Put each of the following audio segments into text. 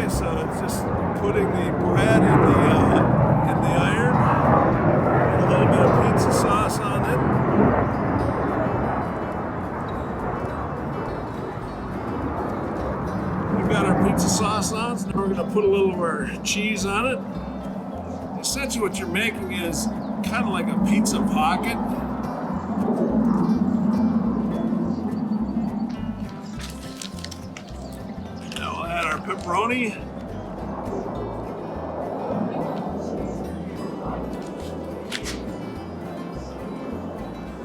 Okay, so it's just putting the bread in the iron, and a little bit of pizza sauce on it. We've got our pizza sauce on, so now we're going to put a little of our cheese on it. Essentially what you're making is kind of like a pizza pocket. Now we'll add our pepperoni.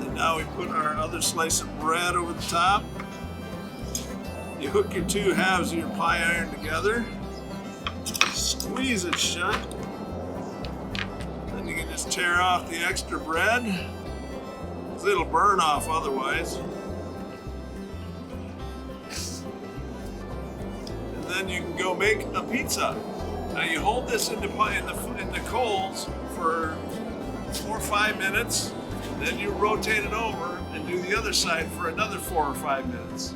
And now we put our other slice of bread over the top. You hook your two halves of your pie iron together, squeeze it shut, then you can just tear off the extra bread, because it'll burn off otherwise. And then you can go make a pizza. Now you hold this in the coals for 4 or 5 minutes, then you rotate it over and do the other side for another 4 or 5 minutes.